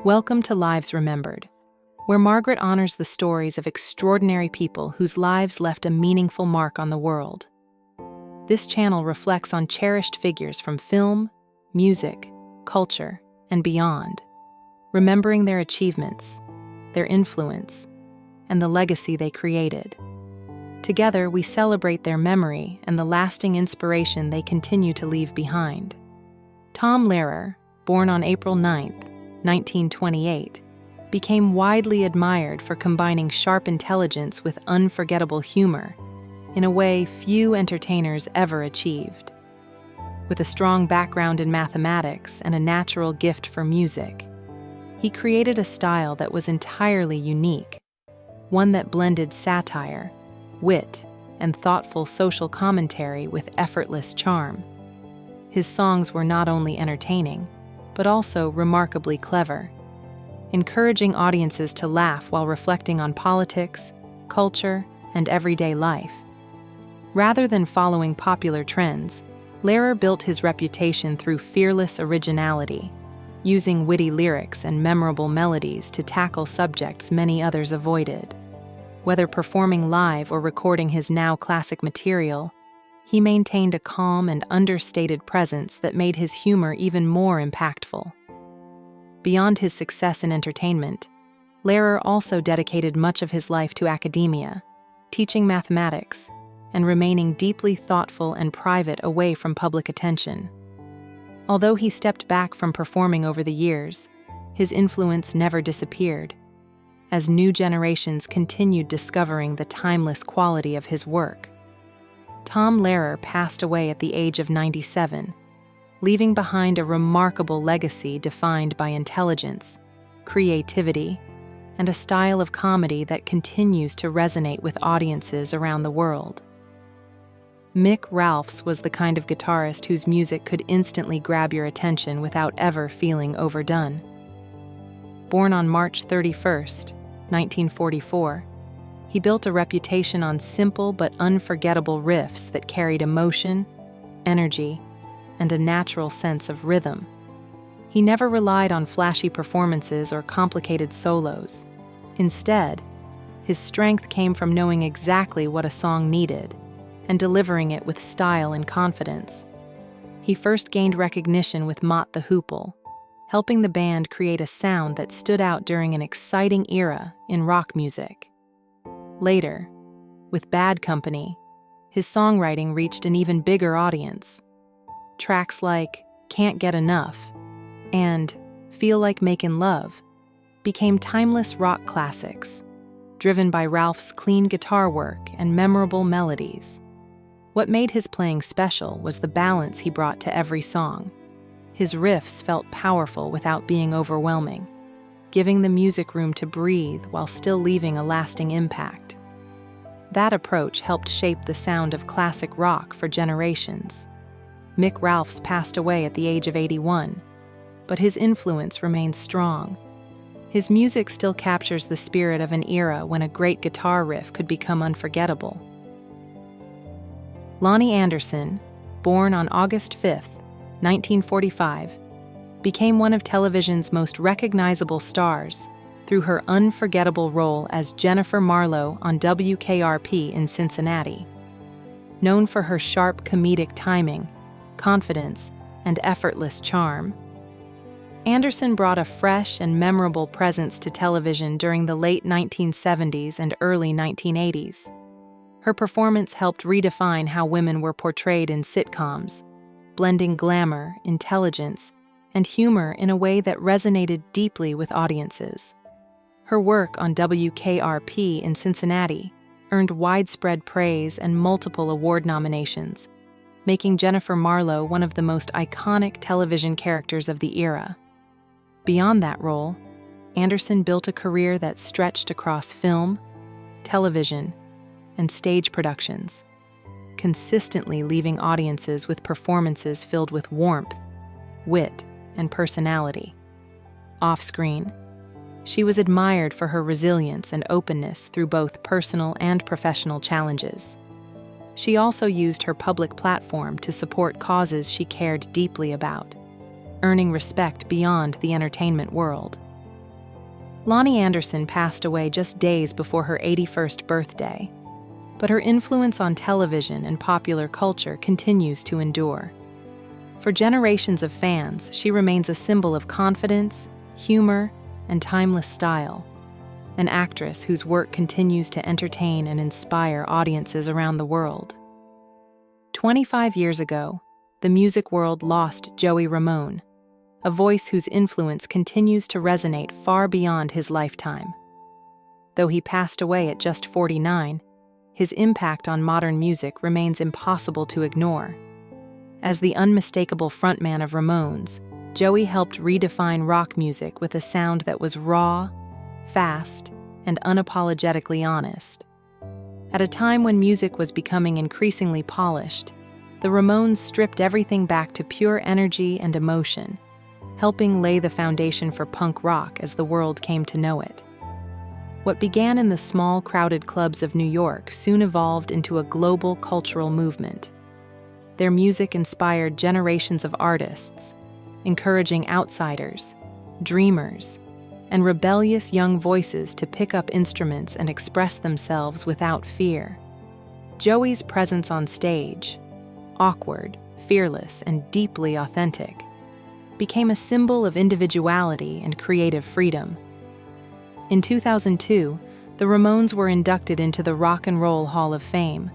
Welcome to Lives Remembered, where Margaret honors the stories of extraordinary people whose lives left a meaningful mark on the world. This channel reflects on cherished figures from film, music, culture, and beyond, remembering their achievements, their influence, and the legacy they created. Together, we celebrate their memory and the lasting inspiration they continue to leave behind. Tom Lehrer, born on April 9, 1928, became widely admired for combining sharp intelligence with unforgettable humor in a way few entertainers ever achieved. With a strong background in mathematics and a natural gift for music, he created a style that was entirely unique, one that blended satire, wit, and thoughtful social commentary with effortless charm. His songs were not only entertaining, but also remarkably clever, encouraging audiences to laugh while reflecting on politics, culture, and everyday life. Rather than following popular trends, Lehrer built his reputation through fearless originality, using witty lyrics and memorable melodies to tackle subjects many others avoided. Whether performing live or recording his now classic material, he maintained a calm and understated presence that made his humor even more impactful. Beyond his success in entertainment, Lehrer also dedicated much of his life to academia, teaching mathematics, and remaining deeply thoughtful and private away from public attention. Although he stepped back from performing over the years, his influence never disappeared, as new generations continued discovering the timeless quality of his work. Tom Lehrer passed away at the age of 97, leaving behind a remarkable legacy defined by intelligence, creativity, and a style of comedy that continues to resonate with audiences around the world. Mick was the kind of guitarist whose music could instantly grab your attention without ever feeling overdone. Born on March 31, 1944, he built a reputation on simple but unforgettable riffs that carried emotion, energy, and a natural sense of rhythm. He never relied on flashy performances or complicated solos. Instead, his strength came from knowing exactly what a song needed and delivering it with style and confidence. He first gained recognition with Mott the Hoople, helping the band create a sound that stood out during an exciting era in rock music. Later, with Bad Company, his songwriting reached an even bigger audience. Tracks like Can't Get Enough and Feel Like Makin' Love became timeless rock classics, driven by Ralph's clean guitar work and memorable melodies. What made his playing special was the balance he brought to every song. His riffs felt powerful without being overwhelming, giving the music room to breathe while still leaving a lasting impact. That approach helped shape the sound of classic rock for generations. Mick passed away at the age of 81, but his influence remains strong. His music still captures the spirit of an era when a great guitar riff could become unforgettable. Lonnie Anderson, born on August 5, 1945, became one of television's most recognizable stars through her unforgettable role as Jennifer Marlowe on WKRP in Cincinnati. Known for her sharp comedic timing, confidence, and effortless charm, Anderson brought a fresh and memorable presence to television during the late 1970s and early 1980s. Her performance helped redefine how women were portrayed in sitcoms, blending glamour, intelligence, and humor in a way that resonated deeply with audiences. Her work on WKRP in Cincinnati earned widespread praise and multiple award nominations, making Jennifer Marlowe one of the most iconic television characters of the era. Beyond that role, Anderson built a career that stretched across film, television, and stage productions, consistently leaving audiences with performances filled with warmth, wit, and personality. Off-screen, she was admired for her resilience and openness through both personal and professional challenges. She also used her public platform to support causes she cared deeply about, earning respect beyond the entertainment world. Lonnie Anderson passed away just days before her 81st birthday, but her influence on television and popular culture continues to endure. For generations of fans, she remains a symbol of confidence, humor, and timeless style, an actress whose work continues to entertain and inspire audiences around the world. 25 years ago, the music world lost Joey Ramone, a voice whose influence continues to resonate far beyond his lifetime. Though he passed away at just 49, his impact on modern music remains impossible to ignore. As the unmistakable frontman of Ramones, Joey helped redefine rock music with a sound that was raw, fast, and unapologetically honest. At a time when music was becoming increasingly polished, the Ramones stripped everything back to pure energy and emotion, helping lay the foundation for punk rock as the world came to know it. What began in the small, crowded clubs of New York soon evolved into a global cultural movement. Their music inspired generations of artists, encouraging outsiders, dreamers, and rebellious young voices to pick up instruments and express themselves without fear. Joey's presence on stage, awkward, fearless, and deeply authentic, became a symbol of individuality and creative freedom. In 2002, the Ramones were inducted into the Rock and Roll Hall of Fame,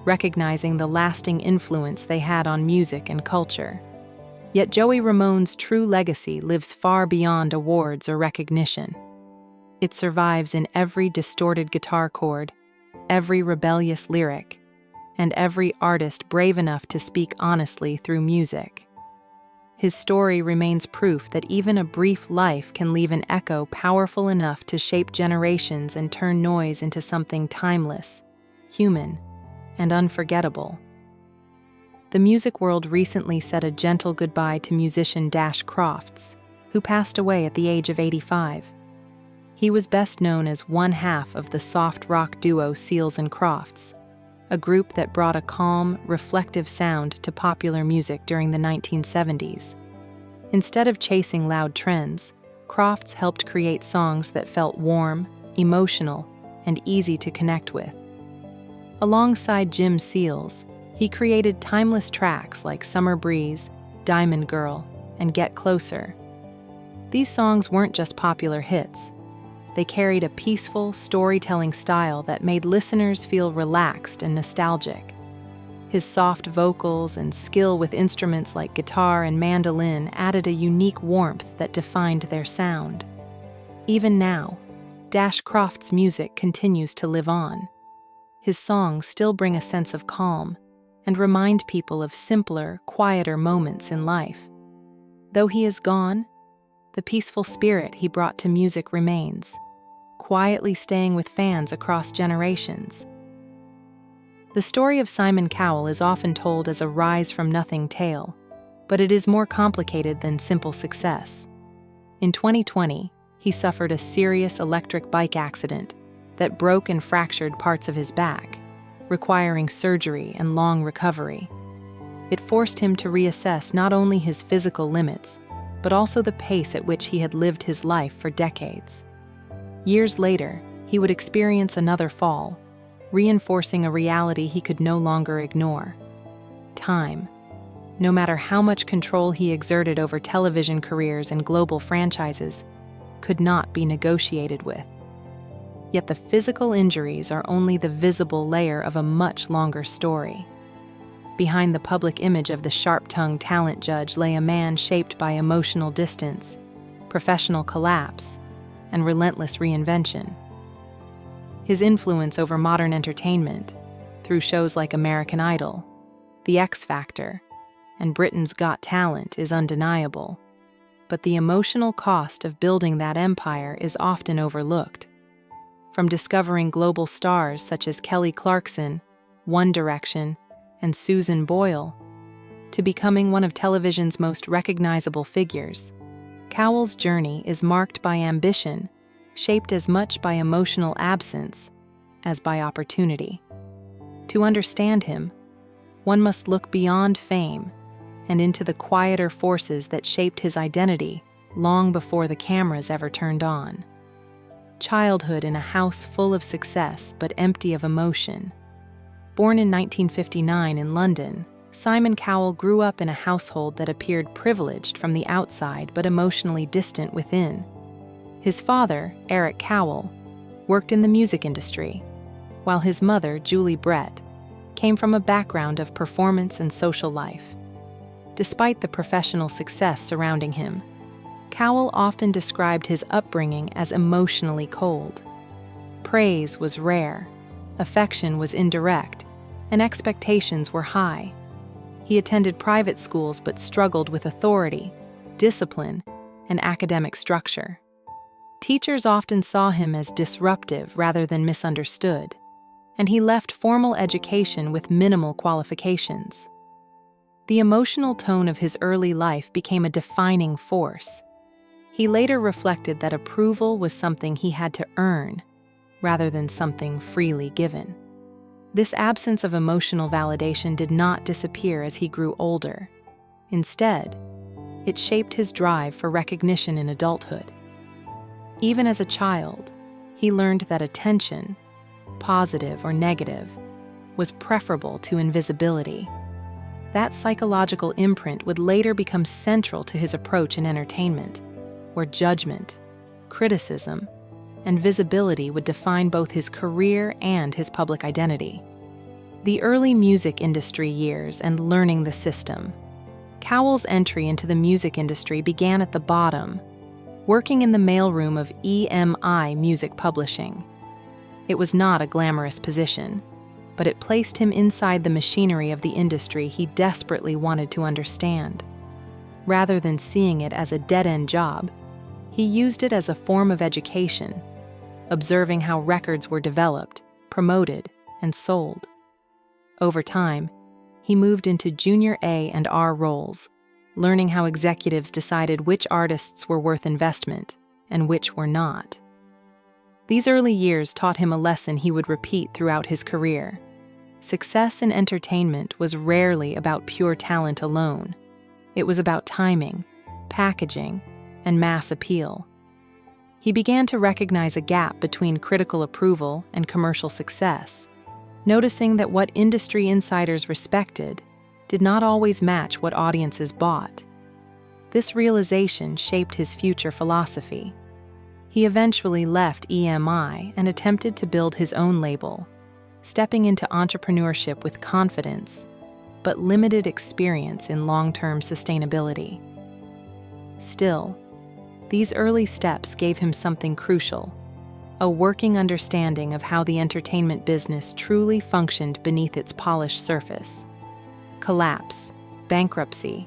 recognizing the lasting influence they had on music and culture. Yet Joey Ramone's true legacy lives far beyond awards or recognition. It survives in every distorted guitar chord, every rebellious lyric, and every artist brave enough to speak honestly through music. His story remains proof that even a brief life can leave an echo powerful enough to shape generations and turn noise into something timeless, human, and unforgettable. The music world recently said a gentle goodbye to musician Crofts, who passed away at the age of 85. He was best known as one half of the soft rock duo Seals and Crofts, a group that brought a calm, reflective sound to popular music during the 1970s. Instead of chasing loud trends, Crofts helped create songs that felt warm, emotional, and easy to connect with. Alongside Jim Seals, he created timeless tracks like Summer Breeze, Diamond Girl, and Get Closer. These songs weren't just popular hits. They carried a peaceful, storytelling style that made listeners feel relaxed and nostalgic. His soft vocals and skill with instruments like guitar and mandolin added a unique warmth that defined their sound. Even now, Crofts' music continues to live on. His songs still bring a sense of calm and remind people of simpler, quieter moments in life. Though he is gone, the peaceful spirit he brought to music remains, quietly staying with fans across generations. The story of Simon Cowell is often told as a rise-from-nothing tale, but it is more complicated than simple success. In 2020, he suffered a serious electric bike accident that broke and fractured parts of his back, requiring surgery and long recovery. It forced him to reassess not only his physical limits, but also the pace at which he had lived his life for decades. Years later, he would experience another fall, reinforcing a reality he could no longer ignore. Time. No matter how much control he exerted over television careers and global franchises, could not be negotiated with. Yet the physical injuries are only the visible layer of a much longer story. Behind the public image of the sharp-tongued talent judge lay a man shaped by emotional distance, professional collapse, and relentless reinvention. His influence over modern entertainment, through shows like American Idol, The X Factor, and Britain's Got Talent, is undeniable. But the emotional cost of building that empire is often overlooked. From discovering global stars such as Kelly Clarkson, One Direction, and Susan Boyle, to becoming one of television's most recognizable figures, Cowell's journey is marked by ambition, shaped as much by emotional absence as by opportunity. To understand him, one must look beyond fame and into the quieter forces that shaped his identity long before the cameras ever turned on. childhood in a house full of success but empty of emotion. Born in 1959 in London, Simon Cowell grew up in a household that appeared privileged from the outside but emotionally distant within. His father, Eric Cowell, worked in the music industry, while his mother, Julie Brett, came from a background of performance and social life. Despite the professional success surrounding him, Cowell often described his upbringing as emotionally cold. Praise was rare, affection was indirect, and expectations were high. He attended private schools but struggled with authority, discipline, and academic structure. Teachers often saw him as disruptive rather than misunderstood, and he left formal education with minimal qualifications. The emotional tone of his early life became a defining force. He later reflected that approval was something he had to earn, rather than something freely given. This absence of emotional validation did not disappear as he grew older. Instead, it shaped his drive for recognition in adulthood. Even as a child, he learned that attention, positive or negative, was preferable to invisibility. That psychological imprint would later become central to his approach in entertainment, where judgment, criticism, and visibility would define both his career and his public identity. The early music industry years and learning the system. Cowell's entry into the music industry began at the bottom, working in the mailroom of EMI Music Publishing. It was not a glamorous position, but it placed him inside the machinery of the industry he desperately wanted to understand. Rather than seeing it as a dead-end job, he used it as a form of education, observing how records were developed, promoted, and sold. Over time, he moved into junior A and R roles, learning how executives decided which artists were worth investment and which were not. These early years taught him a lesson he would repeat throughout his career. Success in entertainment was rarely about pure talent alone. It was about timing, packaging, and mass appeal. He began to recognize a gap between critical approval and commercial success, noticing that what industry insiders respected did not always match what audiences bought. This realization shaped his future philosophy. He eventually left EMI and attempted to build his own label, stepping into entrepreneurship with confidence, but limited experience in long-term sustainability. Still, these early steps gave him something crucial: a working understanding of how the entertainment business truly functioned beneath its polished surface. Collapse, bankruptcy,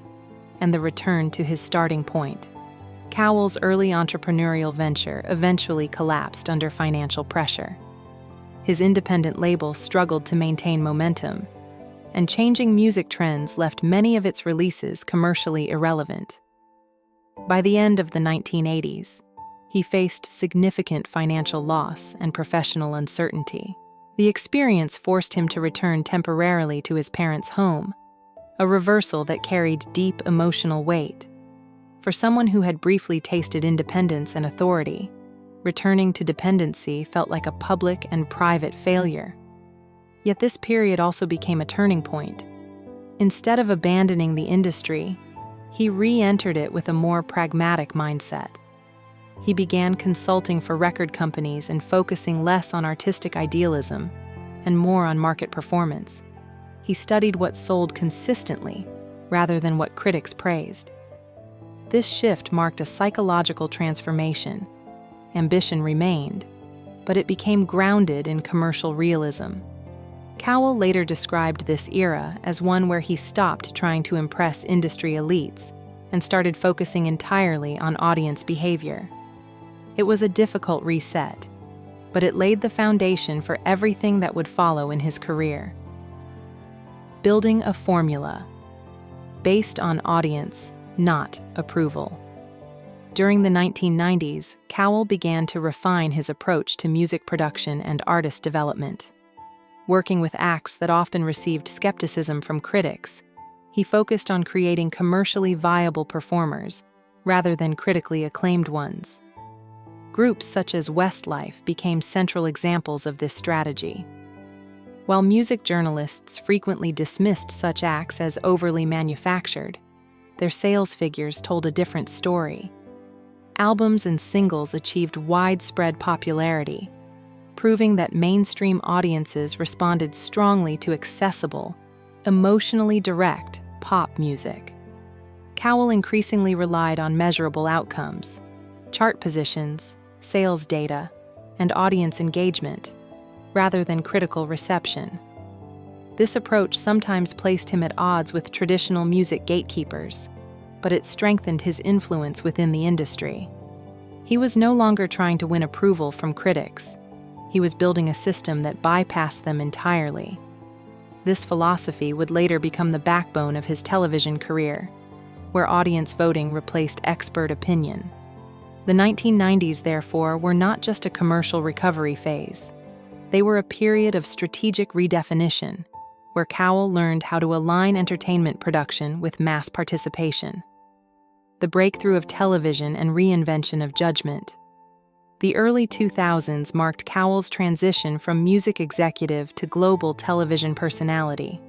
and the return to his starting point. Cowell's early entrepreneurial venture eventually collapsed under financial pressure. His independent label struggled to maintain momentum, and changing music trends left many of its releases commercially irrelevant. By the end of the 1980s, he faced significant financial loss and professional uncertainty. The experience forced him to return temporarily to his parents' home, a reversal that carried deep emotional weight. For someone who had briefly tasted independence and authority, returning to dependency felt like a public and private failure. Yet this period also became a turning point. Instead of abandoning the industry, he re-entered it with a more pragmatic mindset. He began consulting for record companies and focusing less on artistic idealism and more on market performance. He studied what sold consistently rather than what critics praised. This shift marked a psychological transformation. Ambition remained, but it became grounded in commercial realism. Cowell later described this era as one where he stopped trying to impress industry elites and started focusing entirely on audience behavior. It was a difficult reset, but it laid the foundation for everything that would follow in his career. Building a formula based on audience, not approval. During the 1990s, Cowell began to refine his approach to music production and artist development. Working with acts that often received skepticism from critics, he focused on creating commercially viable performers rather than critically acclaimed ones. Groups such as Westlife became central examples of this strategy. While music journalists frequently dismissed such acts as overly manufactured, their sales figures told a different story. Albums and singles achieved widespread popularity, proving that mainstream audiences responded strongly to accessible, emotionally direct pop music. Cowell increasingly relied on measurable outcomes, chart positions, sales data, and audience engagement, rather than critical reception. This approach sometimes placed him at odds with traditional music gatekeepers, but it strengthened his influence within the industry. He was no longer trying to win approval from critics. He was building a system that bypassed them entirely. This philosophy would later become the backbone of his television career, where audience voting replaced expert opinion. The 1990s, therefore, were not just a commercial recovery phase. They were a period of strategic redefinition, where Cowell learned how to align entertainment production with mass participation. The breakthrough of television and reinvention of judgment. The early 2000s marked Cowell's transition from music executive to global television personality.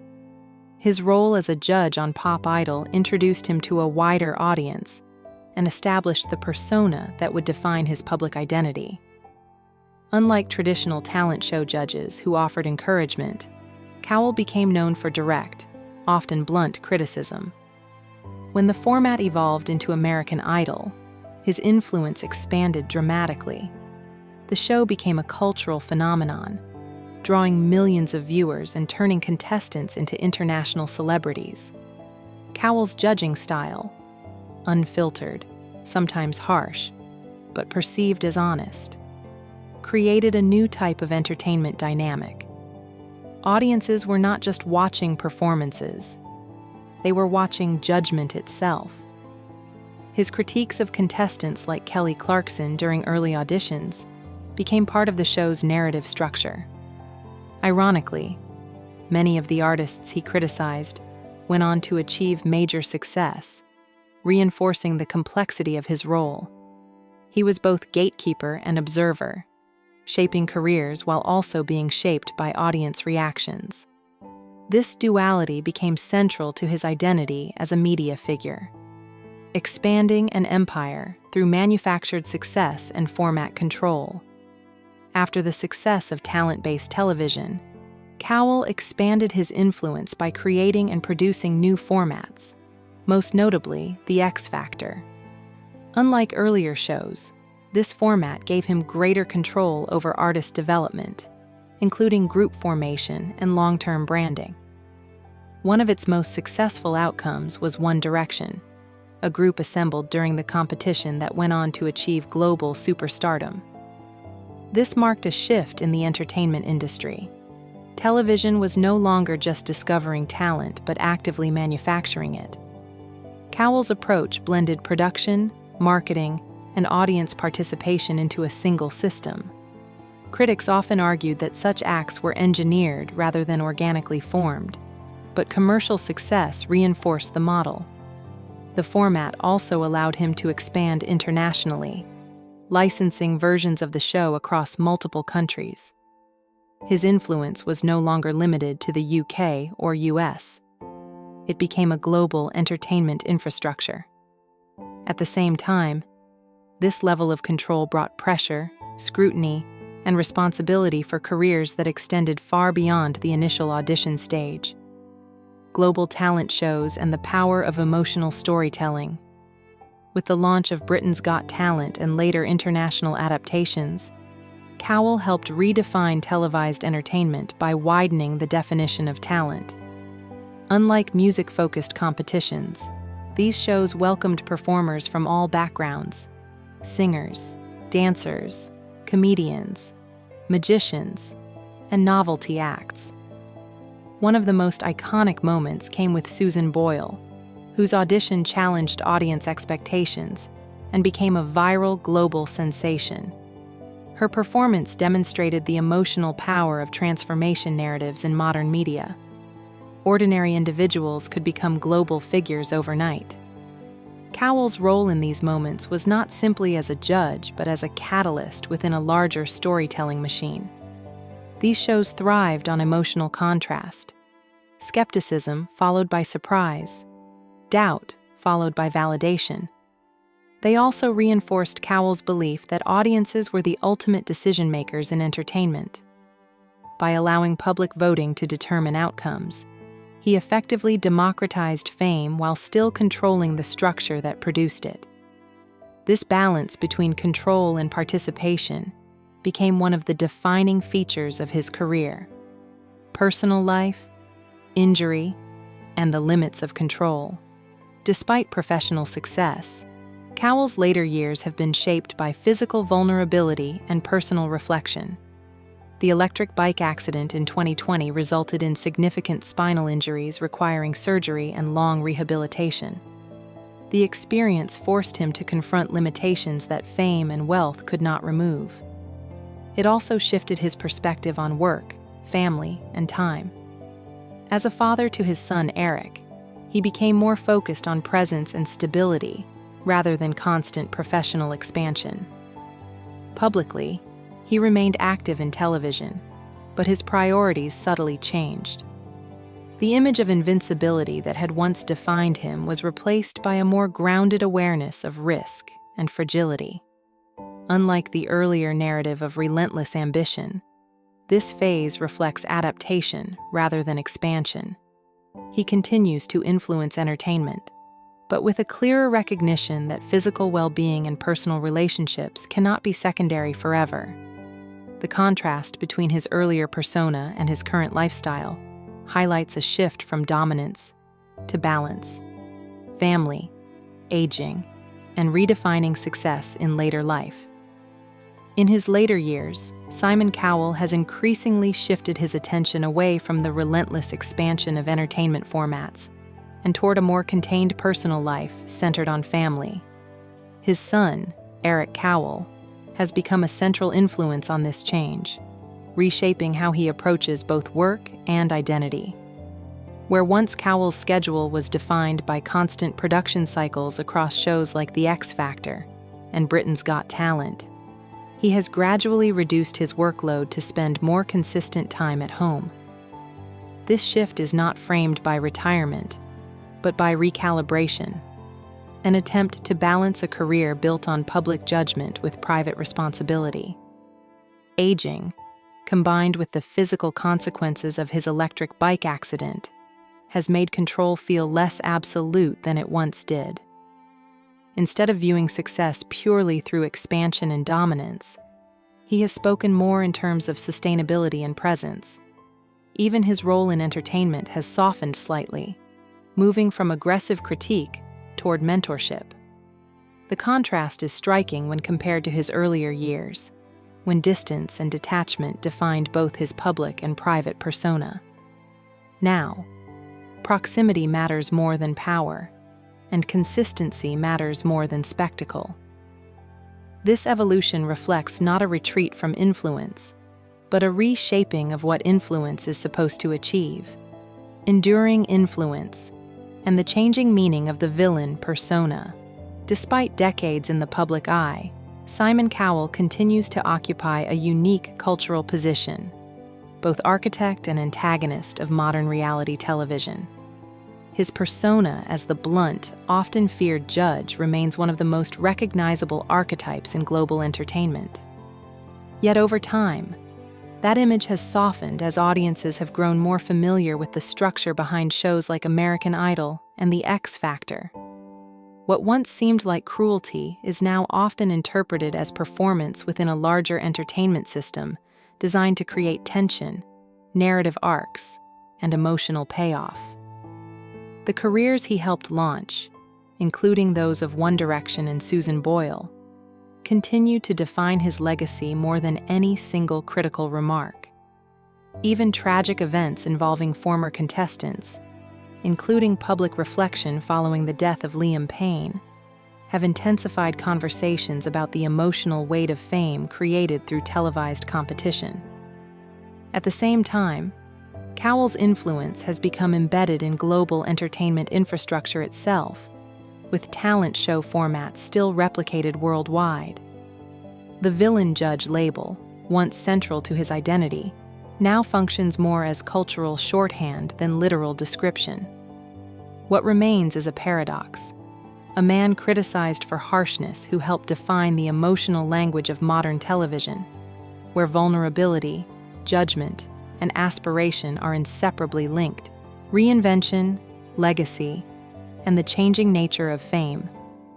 His role as a judge on Pop Idol introduced him to a wider audience and established the persona that would define his public identity. Unlike traditional talent show judges who offered encouragement, Cowell became known for direct, often blunt criticism. When the format evolved into American Idol, his influence expanded dramatically. The show became a cultural phenomenon, drawing millions of viewers and turning contestants into international celebrities. Cowell's judging style, unfiltered, sometimes harsh, but perceived as honest, created a new type of entertainment dynamic. Audiences were not just watching performances, they were watching judgment itself. His critiques of contestants like Kelly Clarkson during early auditions became part of the show's narrative structure. Ironically, many of the artists he criticized went on to achieve major success, reinforcing the complexity of his role. He was both gatekeeper and observer, shaping careers while also being shaped by audience reactions. This duality became central to his identity as a media figure, expanding an empire through manufactured success and format control. After the success of talent-based television, Cowell expanded his influence by creating and producing new formats, most notably The X Factor. Unlike earlier shows, this format gave him greater control over artist development, including group formation and long-term branding. One of its most successful outcomes was One Direction, a group assembled during the competition that went on to achieve global superstardom. This marked a shift in the entertainment industry. Television was no longer just discovering talent, but actively manufacturing it. Cowell's approach blended production, marketing, and audience participation into a single system. Critics often argued that such acts were engineered rather than organically formed, but commercial success reinforced the model. The format also allowed him to expand internationally, licensing versions of the show across multiple countries. His influence was no longer limited to the UK or US. It became a global entertainment infrastructure. At the same time, this level of control brought pressure, scrutiny, and responsibility for careers that extended far beyond the initial audition stage. Global talent shows and the power of emotional storytelling. With the launch of Britain's Got Talent and later international adaptations, Cowell helped redefine televised entertainment by widening the definition of talent. Unlike music-focused competitions, these shows welcomed performers from all backgrounds: singers, dancers, comedians, magicians, and novelty acts. One of the most iconic moments came with Susan Boyle, whose audition challenged audience expectations and became a viral global sensation. Her performance demonstrated the emotional power of transformation narratives in modern media. Ordinary individuals could become global figures overnight. Cowell's role in these moments was not simply as a judge, but as a catalyst within a larger storytelling machine. These shows thrived on emotional contrast: skepticism followed by surprise, doubt followed by validation. They also reinforced Cowell's belief that audiences were the ultimate decision-makers in entertainment. By allowing public voting to determine outcomes, he effectively democratized fame while still controlling the structure that produced it. This balance between control and participation became one of the defining features of his career. Personal life, injury, and the limits of control. Despite professional success, Cowell's later years have been shaped by physical vulnerability and personal reflection. The electric bike accident in 2020 resulted in significant spinal injuries requiring surgery and long rehabilitation. The experience forced him to confront limitations that fame and wealth could not remove. It also shifted his perspective on work, family, and time. As a father to his son Eric, he became more focused on presence and stability rather than constant professional expansion. Publicly, he remained active in television, but his priorities subtly changed. The image of invincibility that had once defined him was replaced by a more grounded awareness of risk and fragility. Unlike the earlier narrative of relentless ambition, this phase reflects adaptation rather than expansion. He continues to influence entertainment, but with a clearer recognition that physical well-being and personal relationships cannot be secondary forever. The contrast between his earlier persona and his current lifestyle highlights a shift from dominance to balance, family, aging, and redefining success in later life. In his later years, Simon Cowell has increasingly shifted his attention away from the relentless expansion of entertainment formats and toward a more contained personal life centered on family. His son, Eric Cowell, has become a central influence on this change, reshaping how he approaches both work and identity. Where once Cowell's schedule was defined by constant production cycles across shows like The X Factor and Britain's Got Talent, he has gradually reduced his workload to spend more consistent time at home. This shift is not framed by retirement, but by recalibration, an attempt to balance a career built on public judgment with private responsibility. Aging, combined with the physical consequences of his electric bike accident, has made control feel less absolute than it once did. Instead of viewing success purely through expansion and dominance, he has spoken more in terms of sustainability and presence. Even his role in entertainment has softened slightly, moving from aggressive critique toward mentorship. The contrast is striking when compared to his earlier years, when distance and detachment defined both his public and private persona. Now, proximity matters more than power, and consistency matters more than spectacle. This evolution reflects not a retreat from influence, but a reshaping of what influence is supposed to achieve. Enduring influence, and the changing meaning of the villain persona. Despite decades in the public eye, Simon Cowell continues to occupy a unique cultural position, both architect and antagonist of modern reality television. His persona as the blunt, often feared judge remains one of the most recognizable archetypes in global entertainment. Yet over time, that image has softened as audiences have grown more familiar with the structure behind shows like American Idol and The X Factor. What once seemed like cruelty is now often interpreted as performance within a larger entertainment system designed to create tension, narrative arcs, and emotional payoff. The careers he helped launch, including those of One Direction and Susan Boyle, continue to define his legacy more than any single critical remark. Even tragic events involving former contestants, including public reflection following the death of Liam Payne, have intensified conversations about the emotional weight of fame created through televised competition. At the same time, Cowell's influence has become embedded in global entertainment infrastructure itself, with talent show formats still replicated worldwide. The villain judge label, once central to his identity, now functions more as cultural shorthand than literal description. What remains is a paradox. A man criticized for harshness who helped define the emotional language of modern television, where vulnerability, judgment, and aspiration are inseparably linked. Reinvention, legacy, and the changing nature of fame.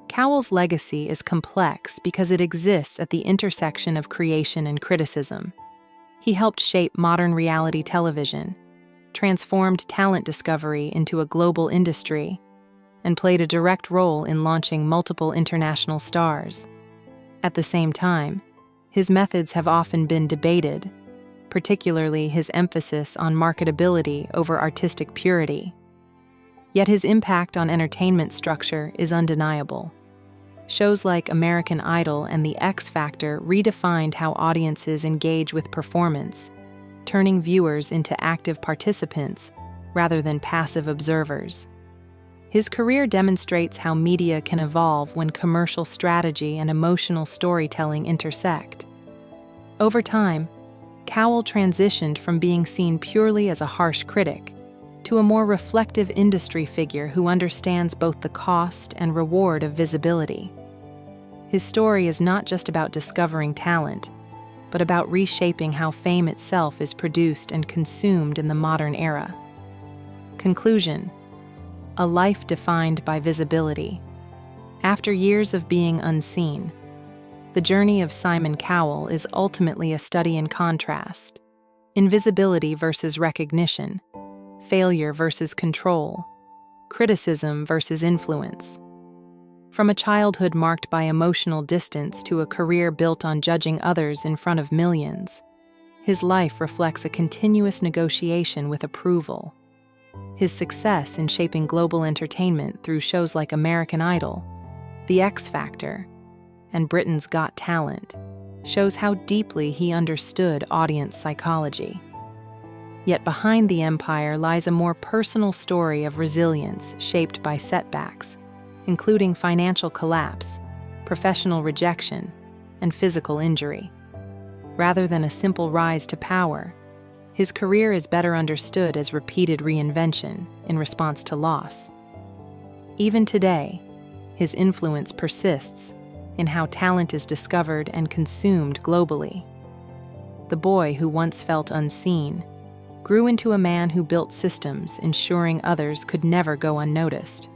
Cowell's legacy is complex because it exists at the intersection of creation and criticism. He helped shape modern reality television, transformed talent discovery into a global industry, and played a direct role in launching multiple international stars. At the same time, his methods have often been debated, particularly his emphasis on marketability over artistic purity. Yet his impact on entertainment structure is undeniable. Shows like American Idol and The X Factor redefined how audiences engage with performance, turning viewers into active participants rather than passive observers. His career demonstrates how media can evolve when commercial strategy and emotional storytelling intersect. Over time, Cowell transitioned from being seen purely as a harsh critic to a more reflective industry figure who understands both the cost and reward of visibility. His story is not just about discovering talent, but about reshaping how fame itself is produced and consumed in the modern era. Conclusion: a life defined by visibility. After years of being unseen, the journey of Simon Cowell is ultimately a study in contrast: invisibility versus recognition, failure versus control, criticism versus influence. From a childhood marked by emotional distance to a career built on judging others in front of millions, his life reflects a continuous negotiation with approval. His success in shaping global entertainment through shows like American Idol, The X Factor, and Britain's Got Talent shows how deeply he understood audience psychology. Yet behind the empire lies a more personal story of resilience shaped by setbacks, including financial collapse, professional rejection, and physical injury. Rather than a simple rise to power, his career is better understood as repeated reinvention in response to loss. Even today, his influence persists in how talent is discovered and consumed globally. The boy who once felt unseen grew into a man who built systems ensuring others could never go unnoticed.